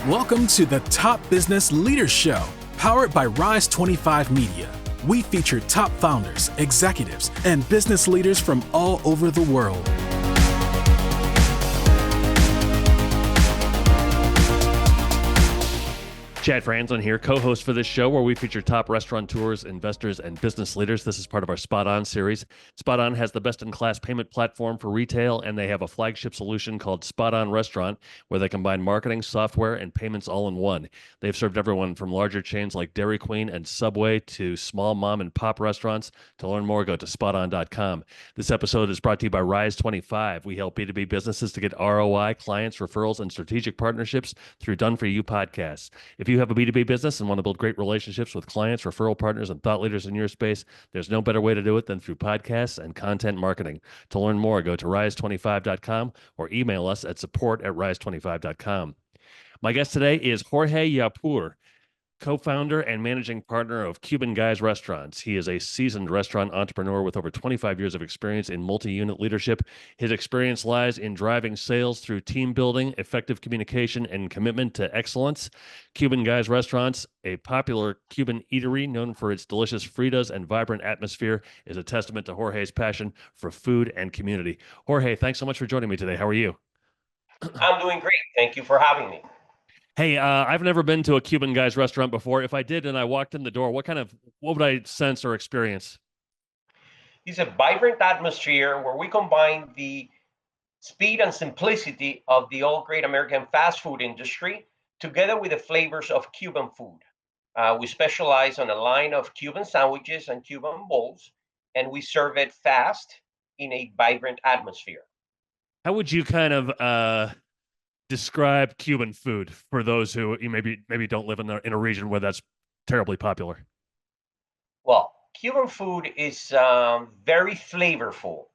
Welcome to the Top Business Leaders Show, powered by Rise 25 Media. We feature top founders, executives, and business leaders from all over the world. Chad Franklin here, co-host for this show where we feature top restaurateurs, investors, and business leaders. This is part of our SpotOn series. SpotOn has the best-in-class payment platform for retail, and they have a flagship solution called SpotOn Restaurant, where they combine marketing, software, and payments all in one. They've served everyone from larger chains like Dairy Queen and Subway to small mom-and-pop restaurants. To learn more, go to SpotOn.com. This episode is brought to you by Rise 25. We help B2B businesses to get ROI, clients, referrals, and strategic partnerships through Done-For-You podcasts. If you have a B2B business and want to build great relationships with clients, referral partners, and thought leaders in your space, there's no better way to do it than through podcasts and content marketing. To learn more, go to rise25.com or email us at support@rise25.com. My guest today is Jorge Llapur, co-founder and managing partner of Cuban Guys restaurants. He is a seasoned restaurant entrepreneur with over 25 years of experience in multi-unit leadership. His experience lies in driving sales through team building, effective communication, and commitment to excellence. Cuban Guys restaurants, a popular Cuban eatery known for its delicious fritas and vibrant atmosphere, is a testament to Jorge's passion for food and community. Jorge, thanks so much for joining me today. How are you? I'm doing great. Thank you for having me. Hey, I've never been to a Cuban Guys restaurant before. If I did and I walked in the door, what would I sense or experience? It's a vibrant atmosphere where we combine the speed and simplicity of the old great American fast food industry together with the flavors of Cuban food. We specialize on a line of Cuban sandwiches and Cuban bowls, and we serve it fast in a vibrant atmosphere. How would you describe Cuban food for those who you maybe don't live in a region where that's terribly popular? Well, Cuban food is very flavorful.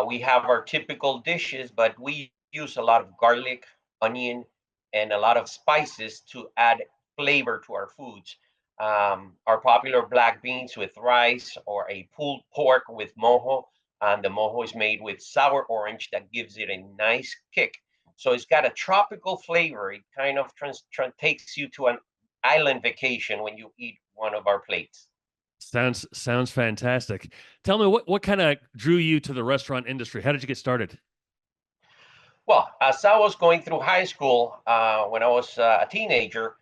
We have our typical dishes, but we use a lot of garlic, onion, and a lot of spices to add flavor to our foods. Our popular black beans with rice or a pulled pork with mojo, and the mojo is made with sour orange that gives it a nice kick. So it's got a tropical flavor. It kind of takes you to an island vacation when you eat one of our plates. Sounds fantastic. Tell me what kind of drew you to the restaurant industry? How did you get started? Well, as I was going through high school, when I was a teenager,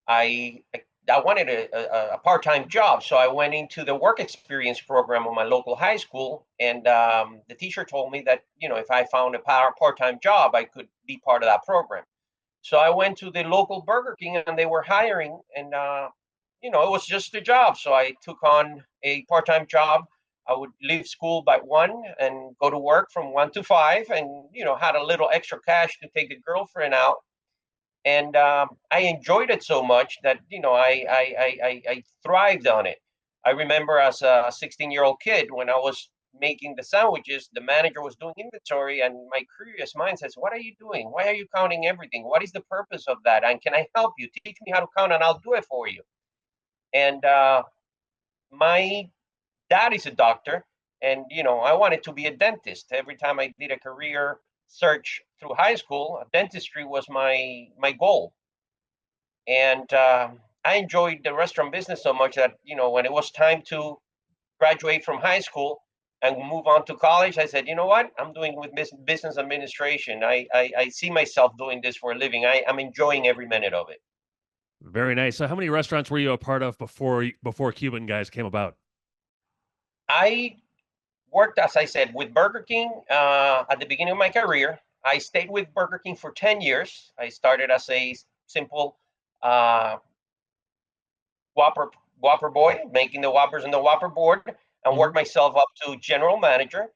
I I wanted a part-time job, so I went into the work experience program of my local high school, and the teacher told me that if I found a part-time job, I could be part of that program. So I went to the local Burger King, and they were hiring, and it was just a job. So I took on a part-time job. I would leave school by 1 and go to work from 1 to 5, and had a little extra cash to take the girlfriend out. And I enjoyed it so much that I thrived on it. I remember as a 16-year-old kid when I was making the sandwiches, the manager was doing inventory, and my curious mind says, "What are you doing? Why are you counting everything? What is the purpose of that? And can I help you? Teach me how to count, and I'll do it for you." And my dad is a doctor, and I wanted to be a dentist. Every time I did a career search through high school, dentistry was my goal. And I enjoyed the restaurant business so much that when it was time to graduate from high school and move on to college, I said, you know what, I'm doing with business administration. I see myself doing this for a living. I'm enjoying every minute of it. Very nice. So how many restaurants were you a part of before Cuban Guys came about? I worked, as I said, with Burger King at the beginning of my career. I stayed with Burger King for 10 years. I started as a simple uh, Whopper boy, making the Whoppers on the Whopper board, and worked myself up to general manager.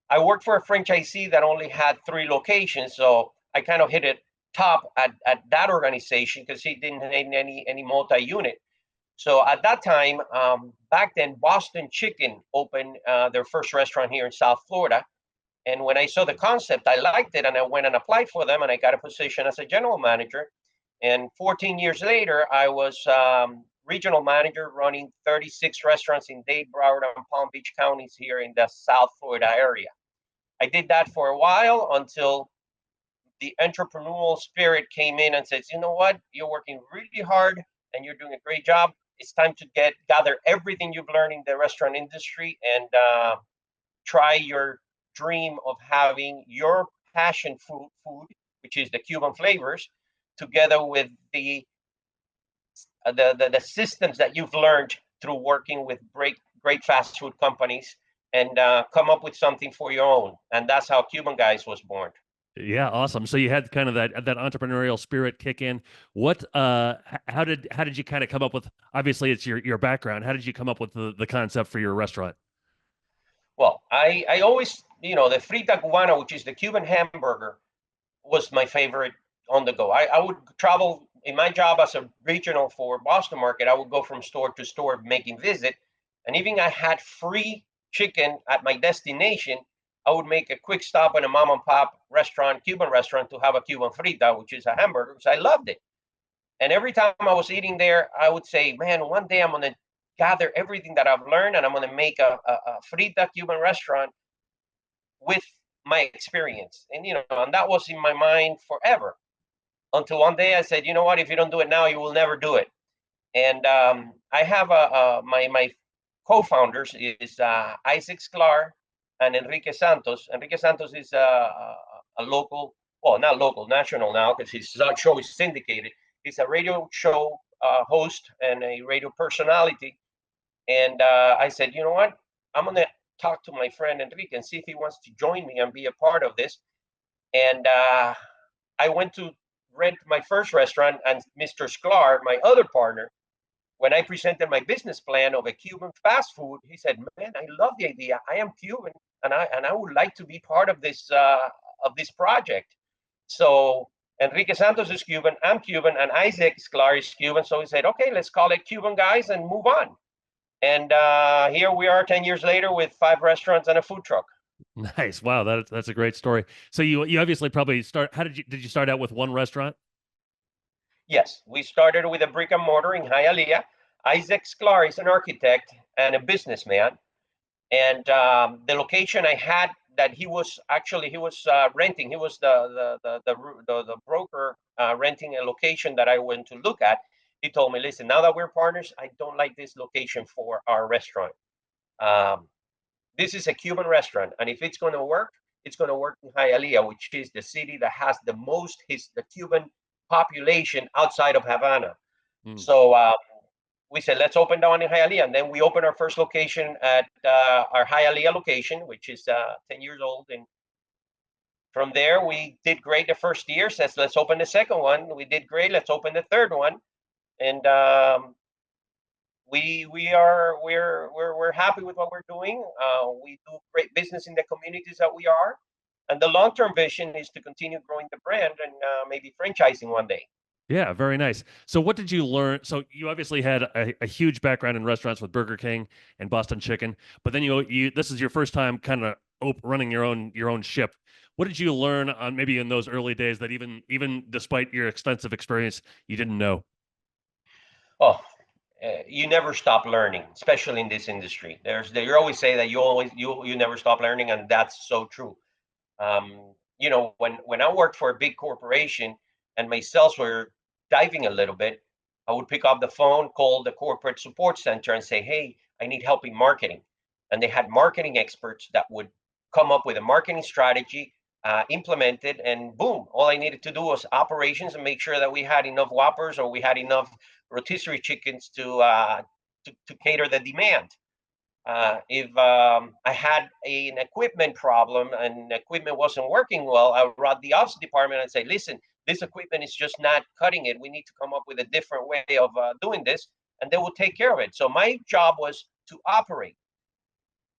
I worked for a franchisee that only had 3 locations, so I kind of hit it top at that organization because he didn't have any multi-unit. So at that time, back then, Boston Chicken opened their first restaurant here in South Florida. And when I saw the concept, I liked it, and I went and applied for them, and I got a position as a general manager. And 14 years later, I was regional manager running 36 restaurants in Dade, Broward, and Palm Beach counties here in the South Florida area. I did that for a while until the entrepreneurial spirit came in and says, you know what, you're working really hard and you're doing a great job. It's time to gather everything you've learned in the restaurant industry and try your dream of having your passion food, which is the Cuban flavors, together with the systems that you've learned through working with great fast food companies, and come up with something for your own. And that's how Cuban Guys was born. Yeah, awesome. So you had kind of that entrepreneurial spirit kick in. What how did you kind of come up with, obviously it's your background. How did you come up with the concept for your restaurant? Well, I always, the frita cubana, which is the Cuban hamburger, was my favorite on the go. I would travel in my job as a regional for Boston market. I would go from store to store making visit. And even I had free chicken at my destination, I would make a quick stop in a mom and pop restaurant, Cuban restaurant, to have a Cuban frita, which is a hamburger, because I loved it. And every time I was eating there, I would say, man, one day I'm going to gather everything that I've learned and I'm going to make a frita Cuban restaurant with my experience. And that was in my mind forever, until one day I said, you know what, if you don't do it now, you will never do it. And I have my co-founders is Isaac Sklar and Enrique Santos. Enrique Santos is a local, well, not local, national now, because his show is syndicated. He's a radio show host and a radio personality. And I said, you know what, I'm going to talk to my friend Enrique and see if he wants to join me and be a part of this. And I went to rent my first restaurant, and Mr. Sklar, my other partner, when I presented my business plan of a Cuban fast food, he said, "Man, I love the idea. I am Cuban, and I would like to be part of this project." So Enrique Santos is Cuban, I'm Cuban, and Isaac Sklar is Cuban. So he said, "Okay, let's call it Cuban Guys and move on." And here we are 10 years later with 5 restaurants and a food truck. Nice. Wow, that's a great story. So you obviously probably how did you start out with one restaurant? Yes, we started with a brick and mortar in Hialeah. Isaac Sklar is an architect and a businessman. And the location I had that he was renting. He was the broker renting a location that I went to look at. He told me, "Listen, now that we're partners, I don't like this location for our restaurant. Um, this is a Cuban restaurant, and if it's going to work, it's going to work in Hialeah, which is the city that has the Cuban population outside of Havana." Hmm. So we said, let's open down in Hialeah. And then we opened our first location at our Hialeah location, which is 10 years old. And from there, we did great the first year. Says, let's open the second one. We did great. Let's open the third one. And we're happy with what we're doing. We do great business in the communities that we are. And the long-term vision is to continue growing the brand and maybe franchising one day. Yeah, very nice. So what did you learn? So you obviously had a huge background in restaurants with Burger King and Boston Chicken, but then you this is your first time kind of running your own ship. What did you learn on maybe in those early days that even despite your extensive experience, you didn't know? Oh, you never stop learning, especially in this industry. You always say that you never stop learning, and that's so true. When I worked for a big corporation and my sales were diving a little bit, I would pick up the phone, call the corporate support center, and say, "Hey, I need help in marketing." And they had marketing experts that would come up with a marketing strategy, implement it, and boom! All I needed to do was operations and make sure that we had enough Whoppers or we had enough rotisserie chickens to cater the demand. If I had an equipment problem and equipment wasn't working well, I would run the ops department and say, "Listen, this equipment is just not cutting it. We need to come up with a different way of doing this," and they will take care of it. So my job was to operate.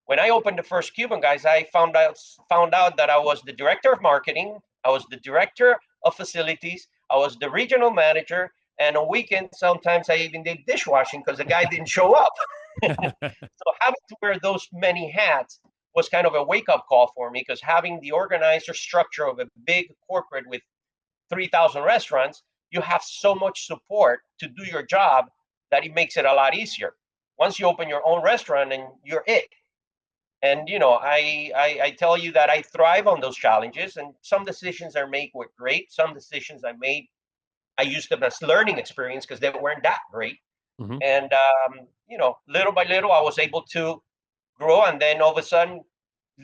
When I opened the first Cuban Guys, I found out that I was the director of marketing, I was the director of facilities, I was the regional manager, and on weekends sometimes I even did dishwashing because the guy didn't show up. So having to wear those many hats was kind of a wake-up call for me, because having the organizer structure of a big corporate with 3,000 restaurants, you have so much support to do your job that it makes it a lot easier. Once you open your own restaurant and you're it. And I tell you that I thrive on those challenges. And some decisions I made were great. Some decisions I made, I used them as learning experience because they weren't that great. Hmm. And little by little, I was able to grow, and then all of a sudden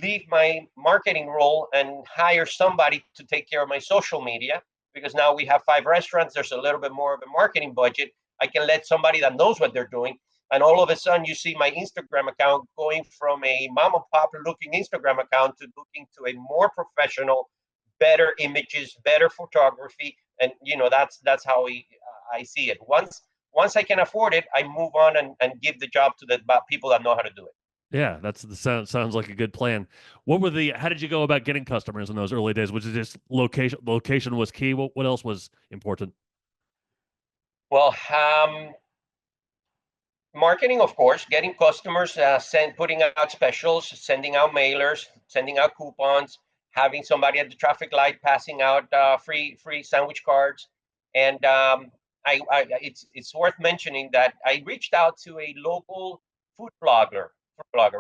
leave my marketing role and hire somebody to take care of my social media, because now we have 5 restaurants. There's a little bit more of a marketing budget. I can let somebody that knows what they're doing, and all of a sudden you see my Instagram account going from a mom and pop looking Instagram account to looking to a more professional, better images, better photography. And that's how I see it. Once I can afford it, I move on and give the job to the people that know how to do it. Yeah, that's the sounds like a good plan. How did you go about getting customers in those early days? Was it just location? Location was key. What else was important? Well, marketing, of course, getting customers, putting out specials, sending out mailers, sending out coupons, having somebody at the traffic light passing out free sandwich cards. And it's worth mentioning that I reached out to a local food blogger,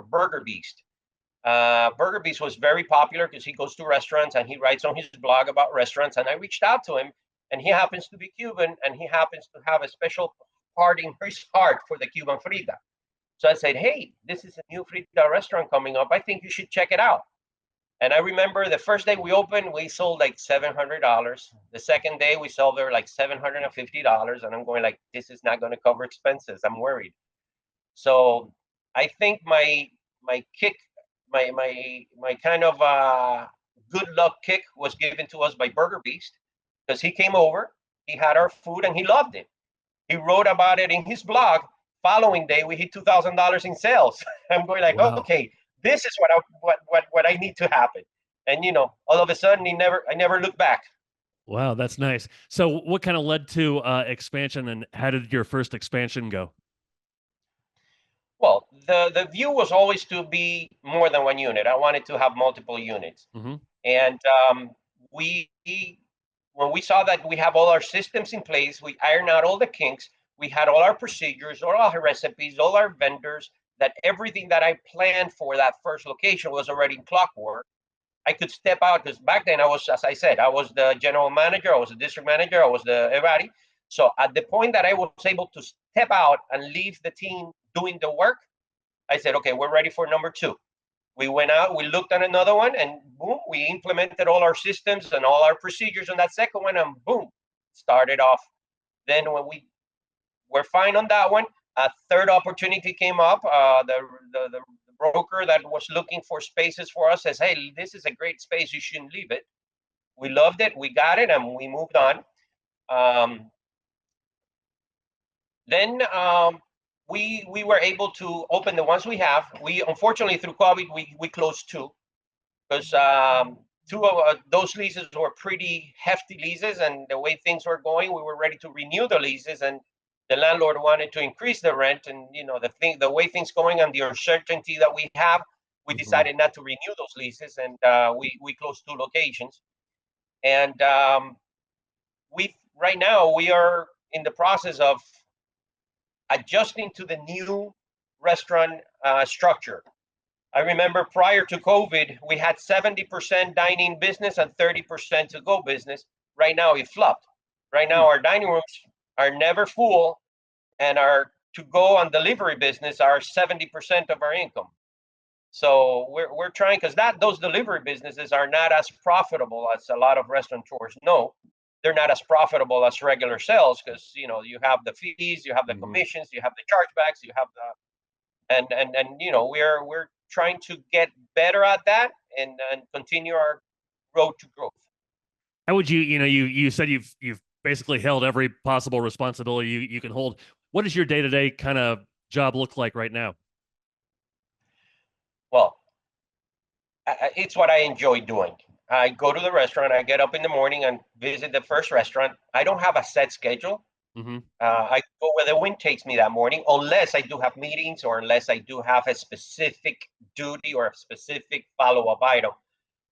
Burger Beast. Burger Beast was very popular because he goes to restaurants and he writes on his blog about restaurants. And I reached out to him, and he happens to be Cuban, and he happens to have a special part in his heart for the Cuban Frita. So I said, hey, this is a new Frita restaurant coming up. I think you should check it out. And I remember the first day we opened, we sold like $700. The second day we sold there like $750. And I'm going like, this is not going to cover expenses. I'm worried. So I think my kick, my kind of good luck kick was given to us by Burger Beast, because he came over, he had our food, and he loved it. He wrote about it in his blog. Following day, we hit $2,000 in sales. I'm going like, Wow. okay, this is what I need to happen. And all of a sudden, I never looked back. Wow, that's nice. So, what kind of led to expansion, and how did your first expansion go? Well, the view was always to be more than one unit. I wanted to have multiple units. Hmm. And we, when we saw that we have all our systems in place, we ironed out all the kinks, we had all our procedures, all our recipes, all our vendors, that everything that I planned for that first location was already in clockwork. I could step out, because back then I was, as I said, I was the general manager, I was the district manager, I was the everybody. So at the point that I was able to step out and leave the team doing the work, I said, okay, we're ready for number two. We went out, we looked at another one, and boom, we implemented all our systems and all our procedures on that second one, and boom, started off. Then when we were fine on that one, a third opportunity came up. The broker that was looking for spaces for us says, hey, this is a great space, you shouldn't leave it. We loved it, we got it, and we moved on. Um, then we were able to open the ones we have. We unfortunately, through COVID, we closed two, because two of those leases were pretty hefty leases, and the way things were going, we were ready to renew the leases, and the landlord wanted to increase the rent. And the way things going and the uncertainty that we have, we Hmm. decided not to renew those leases, and we closed two locations. And we right now we are in the process of adjusting to the new restaurant structure. I remember prior to COVID, we had 70% dining business and 30% to go business. Right now, it flopped. Right now, our dining rooms are never full, and our to go and delivery business are 70% of our income. So we're trying, because those delivery businesses are not as profitable as a lot of restaurateurs know. They're not as profitable as regular sales, because you have the fees, you have the Hmm. commissions, you have the chargebacks, you have and we're trying to get better at that, and continue our road to growth. How would you said you've basically held every possible responsibility you can hold. What does your day to day kind of job look like right now? Well, it's what I enjoy doing. I go to the restaurant, I get up in the morning and visit the first restaurant. I don't have a set schedule. Hmm. I go where the wind takes me that morning, unless I do have meetings, or unless I do have a specific duty or a specific follow-up item.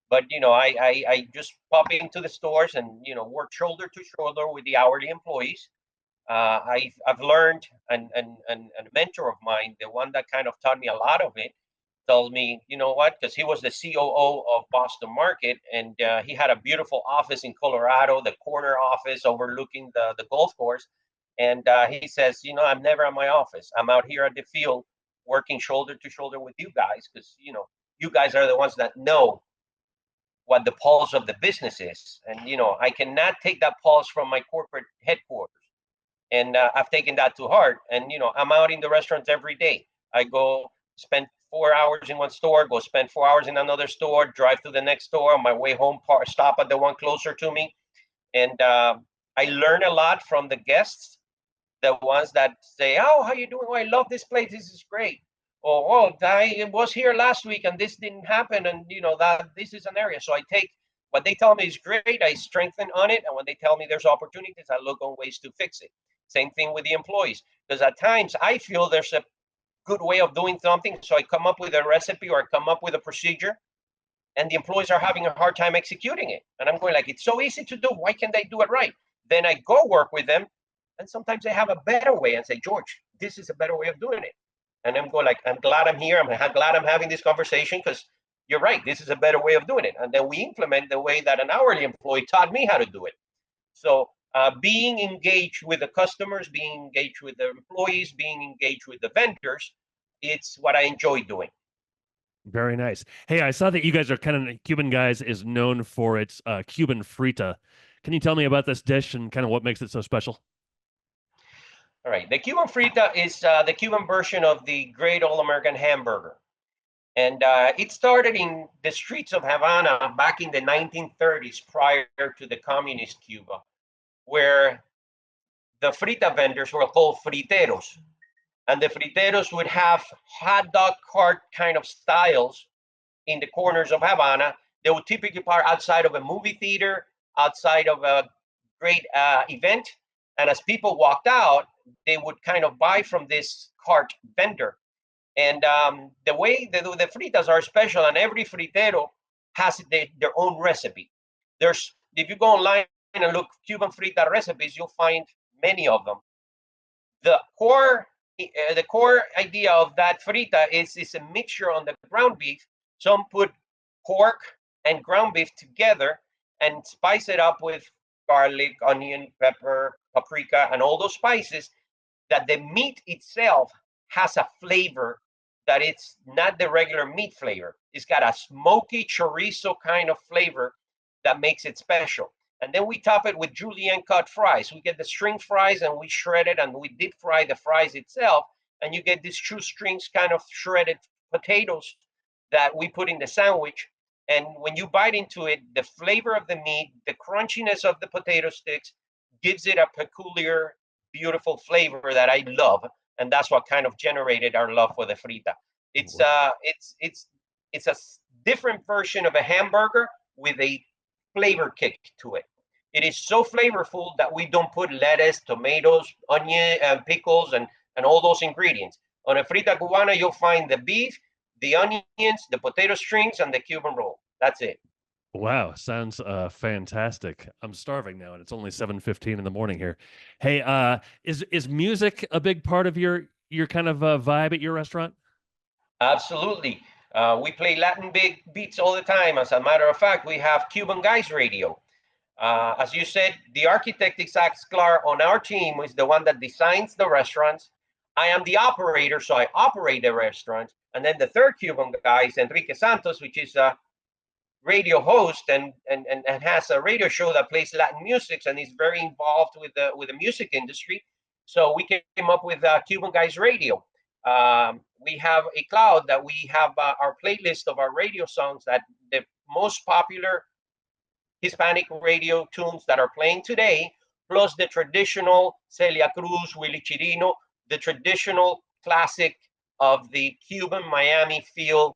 But I just pop into the stores and work shoulder to shoulder with the hourly employees. I've learned, and a mentor of mine, the one that kind of taught me a lot of it, tells me, you know what? Because he was the COO of Boston Market, and he had a beautiful office in Colorado, the corner office overlooking the golf course. And he says, you know, I'm never at my office. I'm out here at the field working shoulder to shoulder with you guys because, you know, you guys are the ones that know what the pulse of the business is. And, you know, I cannot take that pulse from my corporate headquarters. And I've taken that to heart. And, you know, I'm out in the restaurants every day. I go spend 4 hours in one store, go spend 4 hours in another store, drive to the next store. On my way home, stop at the one closer to me. And I learn a lot from the guests, the ones that say, "Oh, how you doing? Oh, I love this place. This is great." Or, "Oh, I was here last week and this didn't happen, and you know that this is an area." So I take what they tell me is great, I strengthen on it, and when they tell me there's opportunities, I look on ways to fix it. Same thing with the employees, because at times I feel there's a good way of doing something, so I come up with a recipe or I come up with a procedure, and the employees are having a hard time executing it. And I'm going like, it's so easy to do. Why can't they do it right? Then I go work with them, and sometimes they have a better way and say, George, this is a better way of doing it. And I'm going like, I'm glad I'm here. I'm glad I'm having this conversation because you're right. This is a better way of doing it. And then we implement the way that an hourly employee taught me how to do it. So being engaged with the customers, being engaged with the employees, being engaged with the vendors, it's what I enjoy doing. Very nice. Hey, I saw that you guys are Cuban Guys is known for its Cuban Frita. Can you tell me about this dish and kind of what makes it so special? All right. The Cuban Frita is the Cuban version of the great all-American hamburger. And it started in the streets of Havana back in the 1930s, prior to the communist Cuba, where the frita vendors were called friteros. And the friteros would have hot dog cart kind of styles in the corners of Havana. They would typically park outside of a movie theater, outside of a great event. And as people walked out, they would kind of buy from this cart vendor. And the way the fritas are special, and every fritero has their own recipe. If you go online and look Cuban frita recipes, you'll find many of them. The core idea of that frita is a mixture on the ground beef. Some put pork and ground beef together and spice it up with garlic, onion, pepper, paprika, and all those spices, that the meat itself has a flavor that it's not the regular meat flavor. It's got a smoky chorizo kind of flavor that makes it special. And then we top it with julienne cut fries. We get the string fries and we shred it, and we deep fry the fries itself. And you get these shoestrings kind of shredded potatoes that we put in the sandwich. And when you bite into it, the flavor of the meat, the crunchiness of the potato sticks gives it a peculiar, beautiful flavor that I love. And that's what kind of generated our love for the frita. It's a different version of a hamburger with a flavor kick to it. It is so flavorful that we don't put lettuce, tomatoes, onion, and pickles, and all those ingredients. On a frita cubana, you'll find the beef, the onions, the potato strings, and the Cuban roll. That's it. Wow, sounds fantastic. I'm starving now, and it's only 7:15 in the morning here. Hey, is music a big part of your kind of vibe at your restaurant? Absolutely. We play Latin big beats all the time. As a matter of fact, we have Cuban Guys radio. As you said, the architect Isaac Sklar on our team is the one that designs the restaurants. I am the operator, so I operate the restaurant. And then the third Cuban guy is Enrique Santos, which is a radio host and has a radio show that plays Latin music, and he's very involved with the music industry. So we came up with Cuban Guys Radio. We have a cloud that we have our playlist of our radio songs, that the most popular Hispanic radio tunes that are playing today, plus the traditional Celia Cruz, Willie Chirino, the traditional classic of the Cuban Miami feel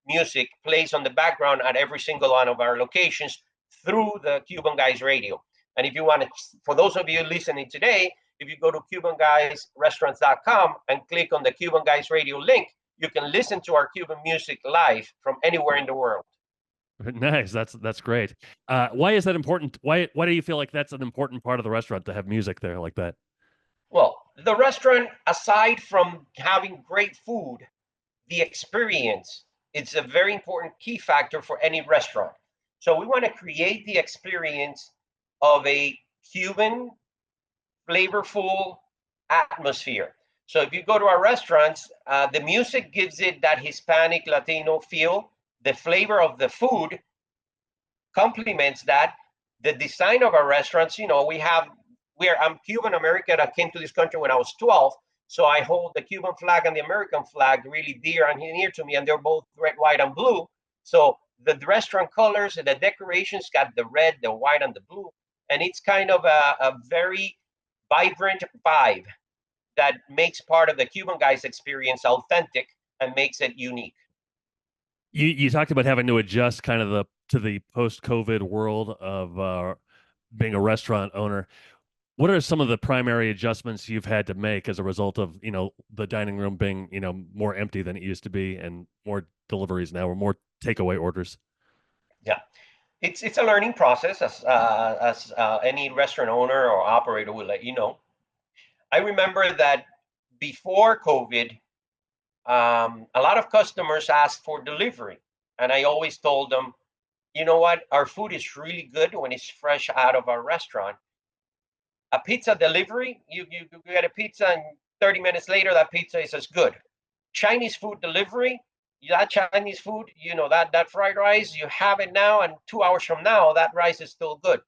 music plays on the background at every single one of our locations through the Cuban Guys radio. And if you want to, for those of you listening today, if you go to cubanguysrestaurants.com and click on the Cuban Guys radio link, you can listen to our Cuban music live from anywhere in the world. Nice. That's great. Why is that important? Why do you feel like that's an important part of the restaurant, to have music there like that? Well, the restaurant, aside from having great food, the experience it's a very important key factor for any restaurant. So we want to create the experience of a Cuban flavorful atmosphere. So if you go to our restaurants, the music gives it that Hispanic Latino feel. The flavor of the food complements that. The design of our restaurants, I'm Cuban American. I came to this country when I was 12, so I hold the Cuban flag and the American flag really dear and near to me, and they're both red, white, and blue. So the restaurant colors and the decorations got the red, the white, and the blue, and it's kind of a very vibrant vibe that makes part of the Cuban Guys experience authentic and makes it unique. You talked about having to adjust kind of to the post-COVID world of being a restaurant owner. What are some of the primary adjustments you've had to make as a result of, the dining room being, more empty than it used to be and more deliveries now or more takeaway orders? Yeah, it's a learning process, as any restaurant owner or operator will let you know. I remember that before COVID, a lot of customers asked for delivery, and I always told them, you know what, our food is really good when it's fresh out of our restaurant. A pizza delivery, you get a pizza and 30 minutes later that pizza is as good. Chinese food delivery, that Chinese food, that fried rice, you have it now, and 2 hours from now that rice is still good.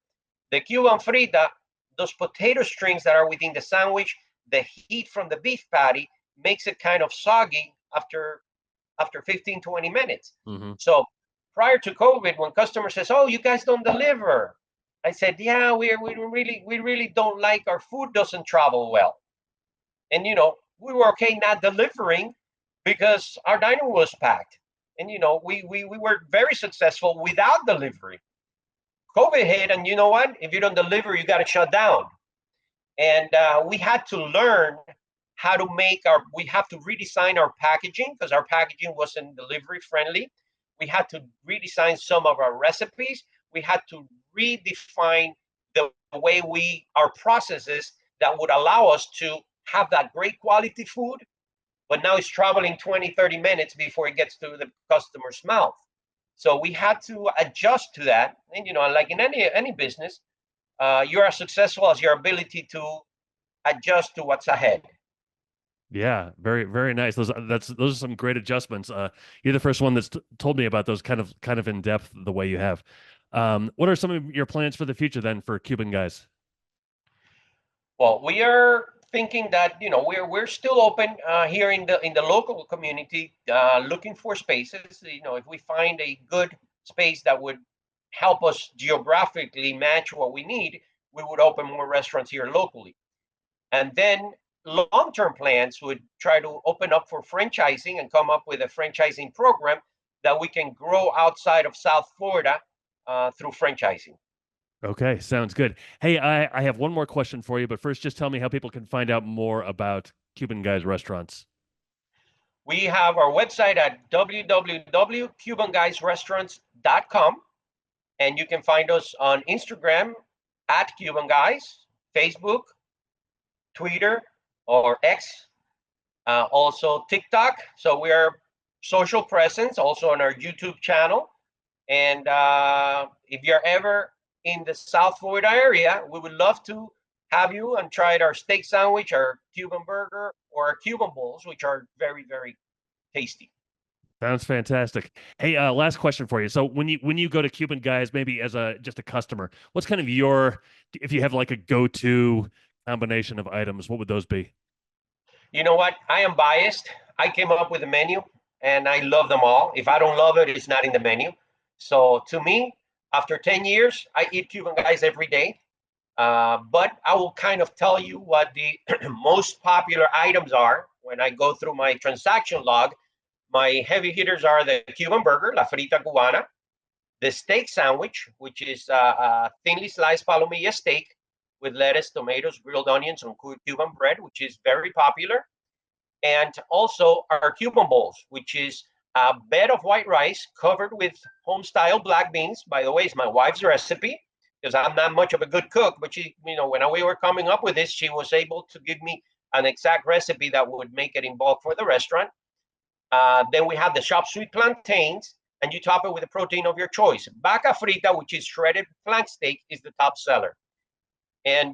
The Cuban frita, those potato strings that are within the sandwich, the heat from the beef patty makes it kind of soggy after 15, 20 minutes. Mm-hmm. So prior to COVID, when customers says, "Oh, you guys don't deliver," I said, "Yeah, we really don't like our food doesn't travel well." And we were okay not delivering because our dining room was packed. And we were very successful without delivery. COVID hit, and you know what? If you don't deliver, you got to shut down. And we had to learn how to we have to redesign our packaging because our packaging wasn't delivery friendly. We had to redesign some of our recipes. We had to redefine the way our processes that would allow us to have that great quality food, but now it's traveling 20, 30 minutes before it gets to the customer's mouth. So we had to adjust to that. And, like in any business, you're as successful as your ability to adjust to what's ahead. Yeah, very, very nice. Those are some great adjustments. You're the first one that's told me about those kind of in depth the way you have. What are some of your plans for the future then for Cuban Guys? Well, we are thinking that we're still open here in the local community, looking for spaces. If we find a good space that would help us geographically match what we need, we would open more restaurants here locally. And then long-term plans would try to open up for franchising and come up with a franchising program that we can grow outside of South Florida through franchising. Okay, sounds good. Hey, I have one more question for you, but first, just tell me how people can find out more about Cuban Guys restaurants. We have our website at www.cubanguysrestaurants.com, and you can find us on Instagram at Cuban Guys, Facebook, Twitter, or X, also TikTok. So we are social presence also on our YouTube channel. And if you're ever in the South Florida area, we would love to have you and try our steak sandwich, our Cuban burger, or our Cuban bowls, which are very, very tasty. Sounds fantastic. Hey, last question for you. So when you go to Cuban Guys, maybe as just a customer, what's kind of if you have like a go-to combination of items, what would those be? You know what? I am biased. I came up with a menu and I love them all. If I don't love it, it's not in the menu. So to me, after 10 years, I eat Cuban Guys every day. But I will kind of tell you what the most popular items are when I go through my transaction log. My heavy hitters are the Cuban burger, la frita cubana, the steak sandwich, which is a thinly sliced palomilla steak with lettuce, tomatoes, grilled onions, and Cuban bread, which is very popular. And also our Cuban bowls, which is a bed of white rice covered with home-style black beans. By the way, it's my wife's recipe because I'm not much of a good cook, but she, when we were coming up with this, she was able to give me an exact recipe that would make it in bulk for the restaurant. Then we have the chopped sweet plantains, and you top it with the protein of your choice. Vaca frita, which is shredded flank steak, is the top seller. And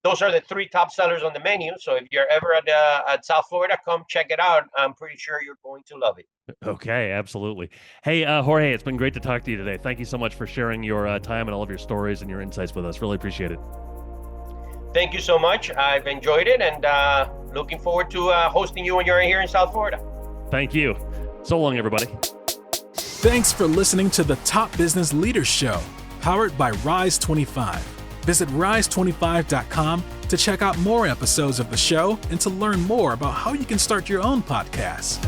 those are the 3 top sellers on the menu. So if you're ever at South Florida, come check it out. I'm pretty sure you're going to love it. Okay, absolutely. Hey, Jorge, it's been great to talk to you today. Thank you so much for sharing your time and all of your stories and your insights with us. Really appreciate it. Thank you so much. I've enjoyed it, and looking forward to hosting you when you're here in South Florida. Thank you. So long, everybody. Thanks for listening to the Top Business Leaders Show, powered by Rise 25. Visit rise25.com to check out more episodes of the show and to learn more about how you can start your own podcast.